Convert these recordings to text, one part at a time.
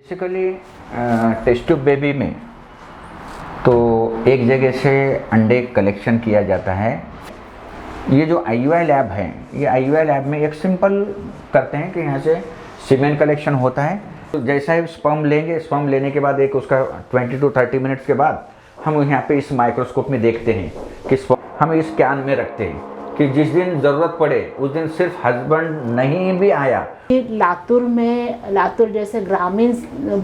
Basically test tube baby में तो एक जगह से अंडे कलेक्शन किया जाता है। ये जो IUI लैब है, ये IUI लैब में एक सिंपल करते हैं कि यहाँ से सीमेन कलेक्शन होता है। तो जैसा ही स्पर्म लेंगे, स्पर्म लेने के बाद एक उसका 20 to 30 मिनट्स के बाद हम यहाँ पे इस माइक्रोस्कोप में देखते हैं कि हम इस कैन में रखते हैं कि जिस दिन ज़रूरत पड़े उस दिन सिर्फ हस्बैंड नहीं भी आया। लातूर जैसे ग्रामीण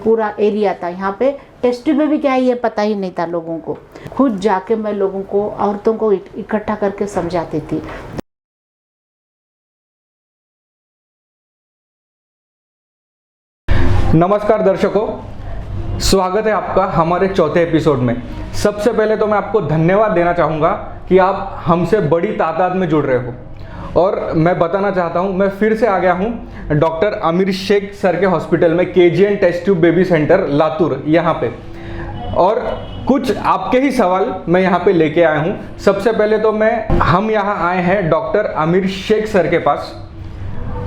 पूरा एरिया था, यहाँ पे टेस्ट ट्यूब बेबी क्या है ये पता ही नहीं था लोगों को। खुद जाके मैं लोगों को, औरतों को इकट्ठा करके समझाती थी। नमस्कार दर्शकों, स्वागत है आपका हमारे चौथे एपिसोड में। सबसे पहले तो मैं आपको धन्यवाद देना चाहूँगा कि आप हमसे बड़ी तादाद में जुड़ रहे हो। और मैं बताना चाहता हूँ, मैं फिर से आ गया हूँ डॉक्टर आमिर शेख सर के हॉस्पिटल में, KGN test tube baby centre Latur यहाँ पे। और कुछ आपके ही सवाल मैं यहाँ पे लेके आया हूँ। सबसे पहले तो हम यहाँ आए हैं डॉक्टर आमिर शेख सर के पास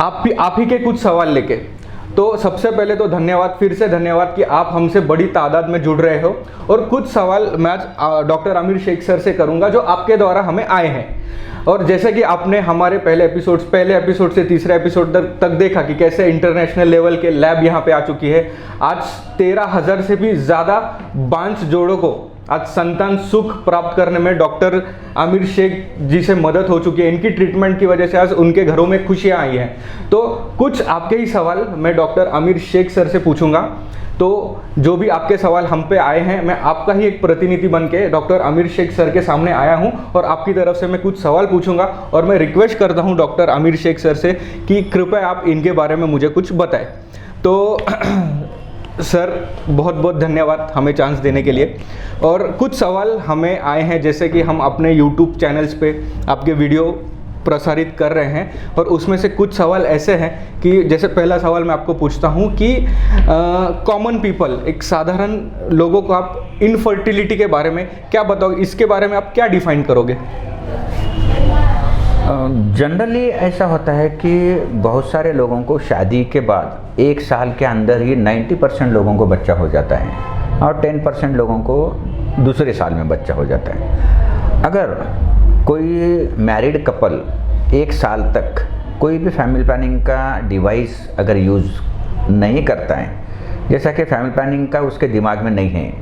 आप ही के कुछ सवाल लेके। तो सबसे पहले तो धन्यवाद, फिर से धन्यवाद कि आप हमसे बड़ी तादाद में जुड़ रहे हो। और कुछ सवाल मैं आज डॉक्टर आमिर शेख सर से करूंगा जो आपके द्वारा हमें आए हैं। और जैसे कि आपने हमारे पहले एपिसोड से तीसरे एपिसोड तक देखा कि कैसे इंटरनेशनल लेवल के लैब यहाँ पे आ चुकी है। आज 13,000 से भी ज़्यादा बांझ जोड़ों को आज संतान सुख प्राप्त करने में डॉक्टर आमिर शेख जी से मदद हो चुकी है। इनकी ट्रीटमेंट की वजह से आज उनके घरों में खुशियां आई हैं। तो कुछ आपके ही सवाल मैं डॉक्टर आमिर शेख सर से पूछूंगा। तो जो भी आपके सवाल हम पे आए हैं, मैं आपका ही एक प्रतिनिधि बन के डॉक्टर आमिर शेख सर के सामने आया हूं और आपकी तरफ से मैं कुछ सवाल पूछूंगा। और मैं रिक्वेस्ट करता हूं डॉक्टर आमिर शेख सर से कि कृपया आप इनके बारे में मुझे कुछ बताएं। तो सर, बहुत बहुत धन्यवाद हमें चांस देने के लिए। और कुछ सवाल हमें आए हैं, जैसे कि हम अपने YouTube चैनल्स पे आपके वीडियो प्रसारित कर रहे हैं और उसमें से कुछ सवाल ऐसे हैं कि जैसे पहला सवाल मैं आपको पूछता हूं कि कॉमन पीपल, एक साधारण लोगों को आप इनफर्टिलिटी के बारे में क्या बताओगे, इसके बारे में आप क्या डिफाइन करोगे? जनरली ऐसा होता है कि बहुत सारे लोगों को शादी के बाद 1 साल के अंदर ही 90% लोगों को बच्चा हो जाता है और 10% लोगों को दूसरे साल में बच्चा हो जाता है। अगर कोई मैरिड कपल 1 साल तक कोई भी फैमिली प्लानिंग का डिवाइस अगर यूज़ नहीं करता है, जैसा कि फैमिली प्लानिंग का उसके दिमाग में नहीं है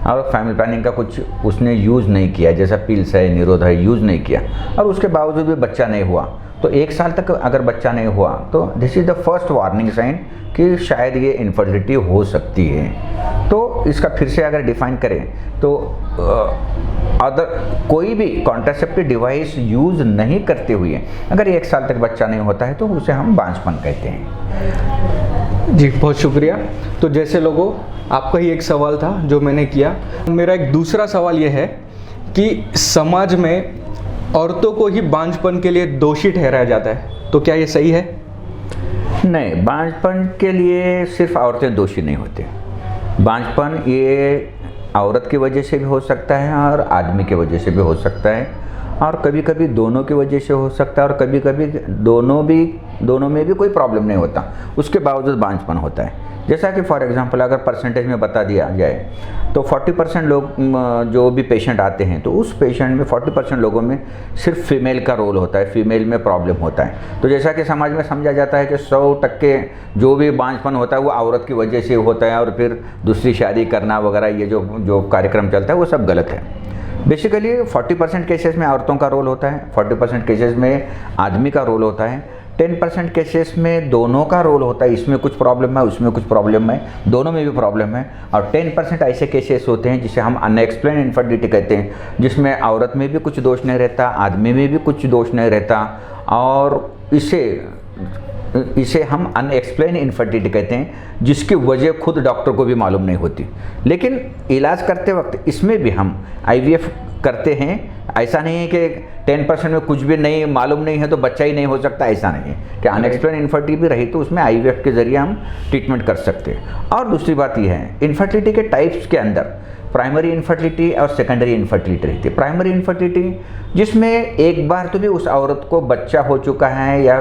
और फैमिली प्लानिंग का कुछ उसने यूज़ नहीं किया, जैसा पिल्स है, निरोध है, यूज़ नहीं किया और उसके बावजूद भी बच्चा नहीं हुआ, तो 1 साल तक अगर बच्चा नहीं हुआ तो this is the first warning sign कि शायद ये इनफर्टिलिटी हो सकती है। तो इसका फिर से अगर डिफाइन करें तो अदर कोई भी कॉन्ट्रासेप्टिव डिवाइस यूज़ नहीं करते हुए अगर 1 साल तक बच्चा नहीं होता है तो उसे हम बांझपन कहते हैं। जी, बहुत शुक्रिया। तो जैसे लोगों, आपका ही एक सवाल था जो मैंने किया। मेरा एक दूसरा सवाल यह है कि समाज में औरतों को ही बांझपन के लिए दोषी ठहराया जाता है, तो क्या ये सही है? नहीं, बांझपन के लिए सिर्फ औरतें दोषी नहीं होते। बांझपन ये औरत की वजह से भी हो सकता है और आदमी की वजह से भी हो सकता है और कभी कभी दोनों की वजह से हो सकता है और कभी कभी दोनों में भी कोई प्रॉब्लम नहीं होता, उसके बावजूद बांझपन होता है। जैसा कि फॉर एग्जांपल अगर परसेंटेज में बता दिया जाए तो 40% लोग जो भी पेशेंट आते हैं तो उस पेशेंट में 40% लोगों में सिर्फ फीमेल का रोल होता है, फीमेल में प्रॉब्लम होता है। तो जैसा कि समाज में समझा जाता है कि 100% जो भी बांझपन होता है वो औरत की वजह से होता है और फिर दूसरी शादी करना वगैरह, ये जो कार्यक्रम चलता है वो सब गलत है। बेसिकली 40% केसेस में औरतों का रोल होता है, 40% केसेस में आदमी का रोल होता है, 10% केसेस में दोनों का रोल होता है। इसमें कुछ प्रॉब्लम है, उसमें कुछ प्रॉब्लम है, दोनों में भी प्रॉब्लम है। और 10% ऐसे केसेस होते हैं जिसे हम अनएक्सप्लेन इनफर्टिलिटी कहते हैं, जिसमें औरत में भी कुछ दोष नहीं रहता, आदमी में भी कुछ दोष नहीं रहता और इसे हम अनएक्सप्लेन इनफर्टिलिटी कहते हैं, जिसकी वजह खुद डॉक्टर को भी मालूम नहीं होती। लेकिन इलाज करते वक्त इसमें भी हम IVF करते हैं। ऐसा नहीं है कि 10% में कुछ भी नहीं मालूम नहीं है तो बच्चा ही नहीं हो सकता, ऐसा नहीं है कि अनएक्सप्लेन इनफर्टिलिटी भी रही तो उसमें IVF के ज़रिए हम ट्रीटमेंट कर सकते हैं। और दूसरी बात यह है, इनफर्टिलिटी के टाइप्स के अंदर प्राइमरी इनफर्टिलिटी और सेकेंडरी इनफर्टिलिटी रहती है। प्राइमरी इनफर्टिलिटी जिसमें एक बार तो भी उस औरत को बच्चा हो चुका है या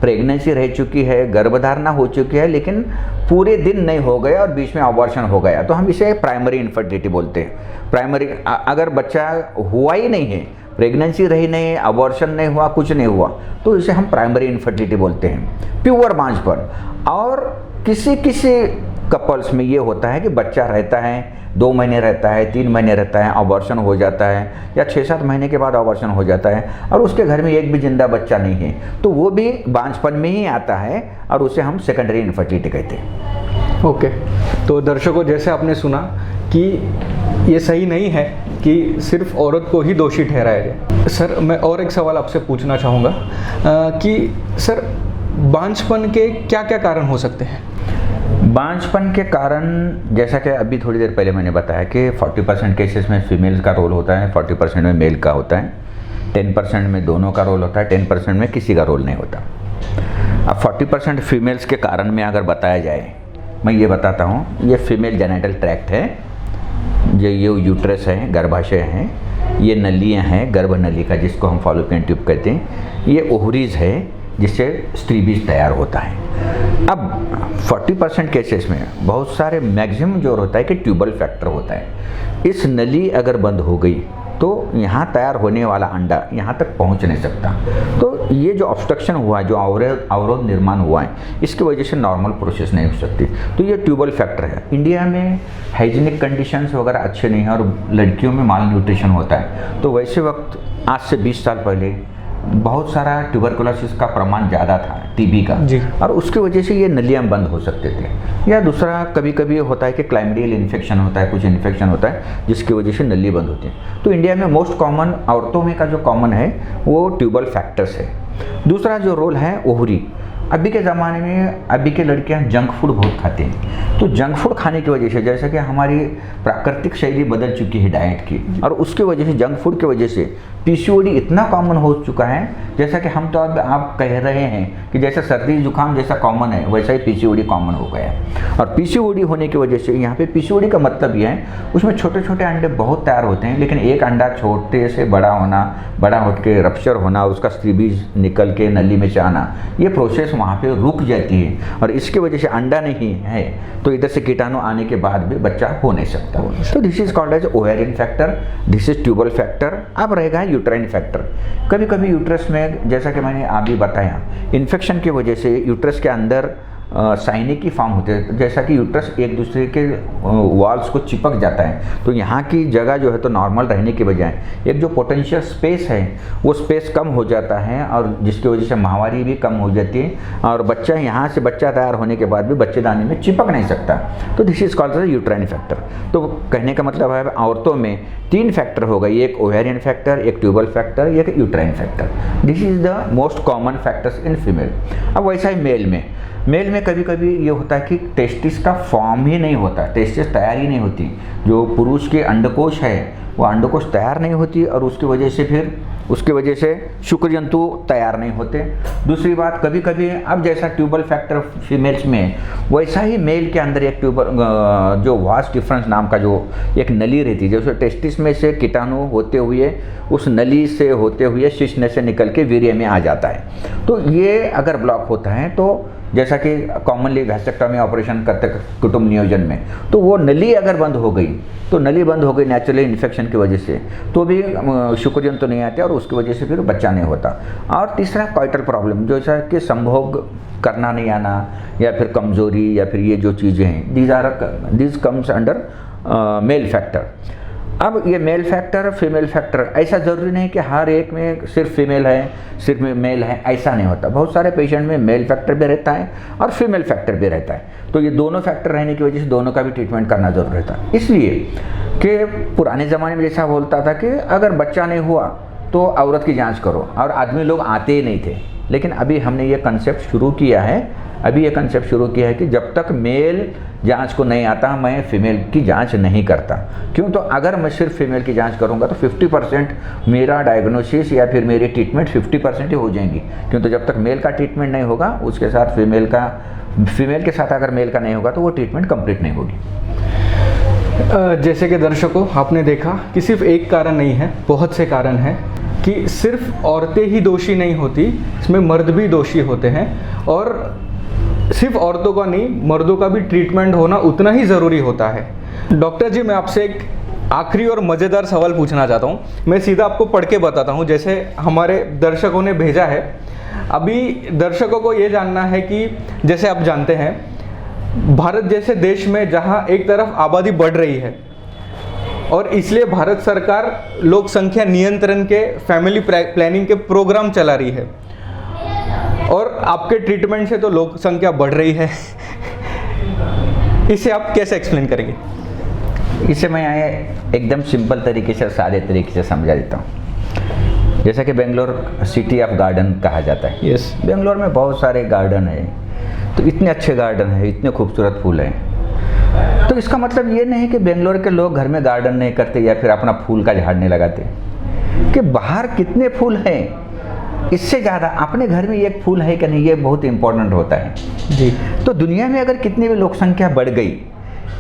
प्रेगनेंसी रह चुकी है, गर्भधारणा हो चुकी है, लेकिन पूरे दिन नहीं हो गया और बीच में अबॉर्शन हो गया, तो हम इसे प्राइमरी इनफर्टिलिटी बोलते हैं। प्राइमरी अगर बच्चा हुआ ही नहीं है, प्रेगनेंसी रही नहीं, अबॉर्शन नहीं हुआ, कुछ नहीं हुआ, तो इसे हम प्राइमरी इनफर्टिलिटी बोलते हैं, प्योर बांझपन। और किसी किसी कपल्स में ये होता है कि बच्चा रहता है, 2 महीने रहता है, 3 महीने रहता है, अबॉर्शन हो जाता है, या 6-7 महीने के बाद अबॉर्शन हो जाता है और उसके घर में एक भी जिंदा बच्चा नहीं है, तो वो भी बांझपन में ही आता है और उसे हम सेकेंडरी इनफर्टिलिटी कहते हैं। ओके, तो दर्शकों, जैसे आपने सुना कि ये सही नहीं है कि सिर्फ औरत को ही दोषी ठहराया जाए। सर, मैं और एक सवाल आपसे पूछना चाहूँगा कि सर, बांझपन के क्या क्या कारण हो सकते हैं? बांझपन के कारण, जैसा कि अभी थोड़ी देर पहले मैंने बताया कि 40% केसेस में फीमेल का रोल होता है, 40% में मेल का होता है, 10% में दोनों का रोल होता है, 10% में किसी का रोल नहीं होता। अब 40% फीमेल्स के कारण में अगर बताया जाए, मैं ये बताता हूँ, ये फीमेल जेनिटल ट्रैक्ट है, ये यूट्रस है, गर्भाशय है, ये नलियाँ हैं, गर्भ नलिका जिसको हम फॉलोपियन ट्यूब कहते हैं, ये ओवरीज है जिससे स्त्री बीज तैयार होता है। अब 40% केसेस में बहुत सारे मैक्सिमम जो होता है कि ट्यूबल फैक्टर होता है। इस नली अगर बंद हो गई तो यहाँ तैयार होने वाला अंडा यहाँ तक पहुँच नहीं सकता। तो ये जो ऑब्स्ट्रक्शन हुआ है, जो अवरोध निर्माण हुआ है, इसकी वजह से नॉर्मल प्रोसेस नहीं हो सकती, तो ये ट्यूबल फैक्टर है। इंडिया में हाइजीनिक कंडीशंस वगैरह अच्छे नहीं हैं और लड़कियों में माल न्यूट्रिशन होता है, तो वैसे वक्त आज से 20 साल पहले बहुत सारा ट्यूबरकुलोसिस का प्रमाण ज़्यादा था, टीबी का जी, और उसकी वजह से ये नलियाँ बंद हो सकते थे। या दूसरा कभी कभी होता है कि क्लाइमेडियल इन्फेक्शन होता है, कुछ इन्फेक्शन होता है जिसकी वजह से नली बंद होती है। तो इंडिया में मोस्ट कॉमन, औरतों में का जो कॉमन है वो ट्यूबल फैक्टर्स है। दूसरा जो रोल है ओवरी। अभी के ज़माने में अभी के लड़कियां जंक फूड बहुत खाते हैं, तो जंक फूड खाने की वजह से, जैसे कि हमारी प्राकृतिक शैली बदल चुकी है डाइट की, और उसकी वजह से, जंक फूड की वजह से पीसीओडी इतना कॉमन हो चुका है, जैसा कि हम तो अब आप कह रहे हैं कि जैसा सर्दी जुकाम जैसा कॉमन है, वैसा ही पीसीओडी कॉमन हो गया है। और पीसीओडी होने की वजह से, यहाँ पे पीसीओडी का मतलब ये है, उसमें छोटे छोटे अंडे बहुत तैयार होते हैं, लेकिन एक अंडा छोटे से बड़ा होना, बड़ा होकर के रप्चर होना और उसका स्त्री बीज निकल के नली में जाना, ये प्रोसेस वहाँ पे रुक जाती है और इसकी वजह से अंडा नहीं है तो इधर से कीटाणु आने के बाद भी बच्चा हो नहीं सकता। तो this is called as ovarian factor, this is tubal factor. अब रहेगा यूट्राइन फैक्टर। कभी कभी यूट्रस में, जैसा कि मैंने अभी बताया, इन्फेक्शन की वजह से यूट्रस के अंदर साइनिकी फॉर्म होते हैं, जैसा कि यूट्रस एक दूसरे के वॉल्स को चिपक जाता है, तो यहाँ की जगह जो है तो नॉर्मल रहने के बजाय एक जो पोटेंशियल स्पेस है वो स्पेस कम हो जाता है और जिसकी वजह से माहवारी भी कम हो जाती है और बच्चा, यहाँ से बच्चा तैयार होने के बाद भी बच्चेदानी में चिपक नहीं सकता। तो this is called the uterine factor. तो कहने का मतलब है औरतों में 3 फैक्टर हो गई, एक ओवेरियन फैक्टर, एक ट्यूबल फैक्टर, एक uterine factor. This is the most common factors in female. अब वैसा ही मेल में कभी कभी ये होता है कि टेस्टिस का फॉर्म ही नहीं होता, टेस्टिस तैयार ही नहीं होती, जो पुरुष के अंडकोश है वो अंडकोश तैयार नहीं होती और उसकी वजह से शुक्र जंतु तैयार नहीं होते। दूसरी बात, कभी कभी अब जैसा ट्यूबल फैक्टर फीमेल्स में, वैसा ही मेल के अंदर एक जो वास्ट डिफरेंस नाम का जो एक नली रहती है, जैसे टेस्टिस में से कीटाणु होते हुए उस नली से होते हुए शिश्न से निकल के वीर्य में आ जाता है। तो ये अगर ब्लॉक होता है, तो जैसा कि कॉमनली वैसेक्टोमी ऑपरेशन करते कुटुंब नियोजन में, तो वो नली अगर बंद हो गई, तो नली बंद हो गई नेचुरली इन्फेक्शन की वजह से, तो भी शुक्रजन तो नहीं आते और उसकी वजह से फिर बच्चा नहीं होता। और तीसरा कॉइटल प्रॉब्लम, जो है कि संभोग करना नहीं आना या फिर कमजोरी या फिर ये जो चीज़ें हैं, these comes under mail factor. अब ये मेल फैक्टर फीमेल फैक्टर, ऐसा ज़रूरी नहीं कि हर एक में सिर्फ फीमेल है सिर्फ मेल है, ऐसा नहीं होता। बहुत सारे पेशेंट में मेल फैक्टर भी रहता है और फीमेल फैक्टर भी रहता है, तो ये दोनों फैक्टर रहने की वजह से दोनों का भी ट्रीटमेंट करना जरूर रहता है। इसलिए कि पुराने ज़माने में जैसा बोलता था कि अगर बच्चा नहीं हुआ तो औरत की जाँच करो, और आदमी लोग आते ही नहीं थे, लेकिन अभी हमने ये कंसेप्ट शुरू किया है। कि जब तक मेल जांच को नहीं आता मैं फीमेल की जांच नहीं करता। क्यों? तो अगर मैं सिर्फ फीमेल की जांच करूंगा तो 50% मेरा डायग्नोसिस या फिर मेरी ट्रीटमेंट 50% ही हो जाएंगी। क्यों? तो जब तक मेल का ट्रीटमेंट नहीं होगा, उसके साथ फीमेल के साथ अगर मेल का नहीं होगा तो वो ट्रीटमेंट कंप्लीट नहीं होगी। जैसे कि दर्शकों आपने देखा कि सिर्फ एक कारण नहीं है, बहुत से कारण हैं कि सिर्फ औरतें ही दोषी नहीं होती, इसमें मर्द भी दोषी होते हैं, और सिर्फ औरतों का नहीं, मर्दों का भी ट्रीटमेंट होना उतना ही ज़रूरी होता है। डॉक्टर जी, मैं आपसे एक आखिरी और मज़ेदार सवाल पूछना चाहता हूँ। मैं सीधा आपको पढ़ के बताता हूँ, जैसे हमारे दर्शकों ने भेजा है। अभी दर्शकों को ये जानना है कि जैसे आप जानते हैं, भारत जैसे देश में जहाँ एक तरफ आबादी बढ़ रही है और इसलिए भारत सरकार लोक संख्या नियंत्रण के फैमिली प्लानिंग के प्रोग्राम चला रही है, और आपके ट्रीटमेंट से तो लोक संख्या बढ़ रही है। इसे आप कैसे एक्सप्लेन करेंगे? इसे मैं एकदम सिंपल तरीके से, सादे तरीके से समझा देता हूँ। जैसा कि बेंगलोर सिटी ऑफ गार्डन कहा जाता है। यस। बेंगलोर में बहुत सारे गार्डन है, तो इतने अच्छे गार्डन है, इतने खूबसूरत फूल हैं। तो इसका मतलब ये नहीं कि बेंगलोर के लोग घर में गार्डन नहीं करते या फिर अपना फूल का झाड़ नहीं लगाते। कि बाहर कितने फूल हैं, इससे ज़्यादा अपने घर में एक फूल है कि नहीं, ये बहुत इंपॉर्टेंट होता है जी। तो दुनिया में अगर कितनी भी लोक संख्या बढ़ गई,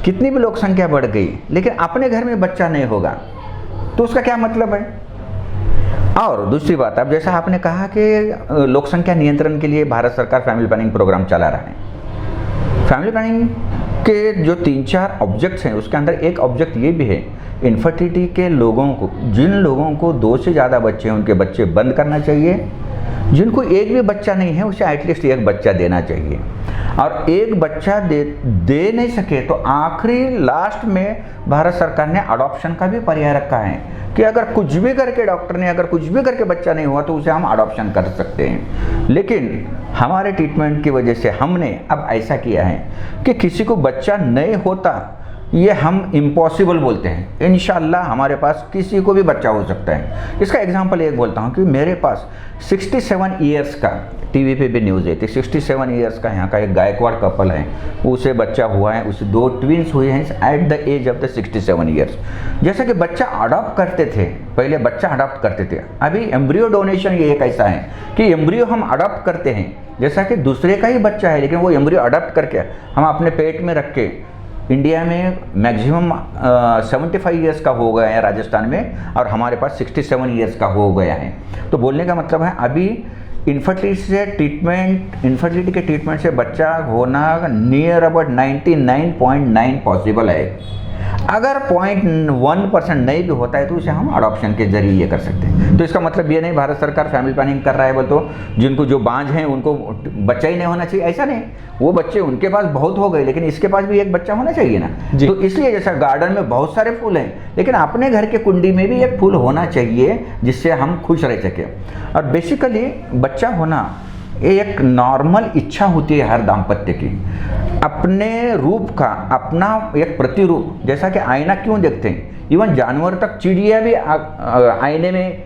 कितनी भी लोक संख्या बढ़ गई, लेकिन अपने घर में बच्चा नहीं होगा, तो उसका क्या मतलब है? और दूसरी बात, अब जैसा आपने कहा कि लोक संख्या नियंत्रण के लिए भारत सरकार फैमिली प्लानिंग प्रोग्राम चला रहा है। फैमिली प्लानिंग के जो 3-4 ऑब्जेक्ट्स हैं, उसके अंदर एक ऑब्जेक्ट ये भी है, इनफर्टिलिटी के लोगों को, जिन लोगों को 2 से ज़्यादा बच्चे हैं, उनके बच्चे बंद करना चाहिए। जिनको एक भी बच्चा नहीं है, उसे एटलीस्ट एक बच्चा देना चाहिए। और एक बच्चा दे नहीं सके तो आखिरी लास्ट में भारत सरकार ने अडॉप्शन का भी पर्याय रखा है कि अगर कुछ भी करके डॉक्टर ने अगर कुछ भी करके बच्चा नहीं हुआ तो उसे हम अडॉप्शन कर सकते हैं। लेकिन हमारे ट्रीटमेंट की वजह से हमने अब ऐसा किया है कि किसी को बच्चा नहीं होता, ये हम इम्पॉसिबल बोलते हैं। इंशाल्लाह हमारे पास किसी को भी बच्चा हो सकता है। इसका एग्जांपल एक बोलता हूँ कि मेरे पास 67 ईयर्स का, टीवी पे भी न्यूज़ है, 67 ईयर्स का यहाँ का एक गायकवाड़ कपल है, उसे बच्चा हुआ है, उसे 2 ट्विंस हुए हैं at the age of the 67 years. जैसा कि बच्चा अडॉप्ट करते थे, पहले बच्चा अडॉप्ट करते थे, अभी एम्ब्रियो डोनेशन ये एक ऐसा है कि एम्ब्रियो हम अडॉप्ट करते हैं, जैसा कि दूसरे का ही बच्चा है, लेकिन वो एम्ब्रियो अडॉप्ट करके हम अपने पेट में रख के, इंडिया में मैक्सिमम 75 ईयर्स का हो गया है राजस्थान में, और हमारे पास 67 ईयर्स का हो गया है। तो बोलने का मतलब है अभी इनफर्टिलिटी के ट्रीटमेंट से बच्चा होना नियर अबाउट 99.9 पॉसिबल है। अगर 0.1% नहीं भी होता है तो उसे हम अडॉप्शन के जरिए ये कर सकते हैं। तो इसका मतलब ये नहीं भारत सरकार फैमिली प्लानिंग कर रहा है बोल तो जिनको जो बांझ हैं उनको बच्चा ही नहीं होना चाहिए, ऐसा नहीं। वो बच्चे उनके पास बहुत हो गए, लेकिन इसके पास भी एक बच्चा होना चाहिए ना। तो इसलिए जैसा गार्डन में बहुत सारे फूल हैं, लेकिन अपने घर के कुंडी में भी एक फूल होना चाहिए जिससे हम खुश रह सकें। और बेसिकली बच्चा होना ये एक नॉर्मल इच्छा होती है हर दाम्पत्य की, अपने रूप का अपना एक प्रतिरूप। जैसा कि आईना क्यों देखते हैं, इवन जानवर तक, चिड़िया भी आईने में,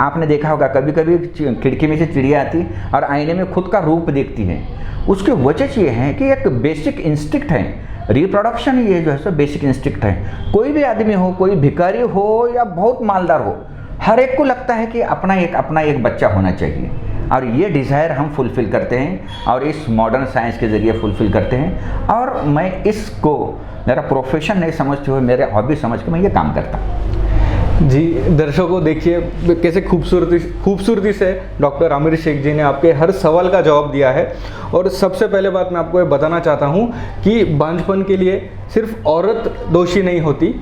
आपने देखा होगा कभी कभी खिड़की में से चिड़िया आती और आईने में खुद का रूप देखती है। उसकी वजह ये है कि एक बेसिक इंस्टिक्ट है, रिप्रोडक्शन, ये जो है सो बेसिक इंस्टिक्ट है। कोई भी आदमी हो, कोई भिखारी हो या बहुत मालदार हो, हर एक को लगता है कि अपना एक बच्चा होना चाहिए, और ये डिज़ायर हम फुलफ़िल करते हैं और इस मॉडर्न साइंस के ज़रिए फुलफ़िल करते हैं। और मैं इसको मेरा प्रोफेशन नहीं समझते हुए मेरे हॉबी समझ के मैं ये काम करता हूँ। जी, दर्शकों देखिए कैसे खूबसूरती से डॉक्टर आमिर शेख जी ने आपके हर सवाल का जवाब दिया है। और सबसे पहले बात मैं आपको ये बताना चाहता हूँ कि बांझपन के लिए सिर्फ औरत दोषी नहीं होती,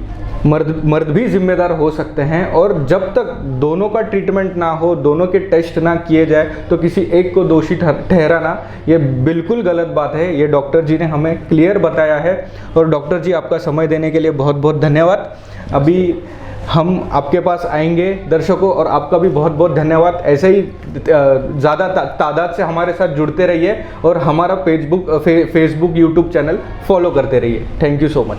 मर्द भी जिम्मेदार हो सकते हैं। और जब तक दोनों का ट्रीटमेंट ना हो, दोनों के टेस्ट ना किए जाए, तो किसी एक को दोषी ठहराना ये बिल्कुल गलत बात है। ये डॉक्टर जी ने हमें क्लियर बताया है। और डॉक्टर जी, आपका समय देने के लिए बहुत बहुत धन्यवाद। अभी हम आपके पास आएंगे दर्शकों, और आपका भी बहुत बहुत धन्यवाद। ऐसे ही ज़्यादा तादाद से हमारे साथ जुड़ते रहिए और हमारा फेसबुक यूट्यूब चैनल फॉलो करते रहिए। Thank you so much.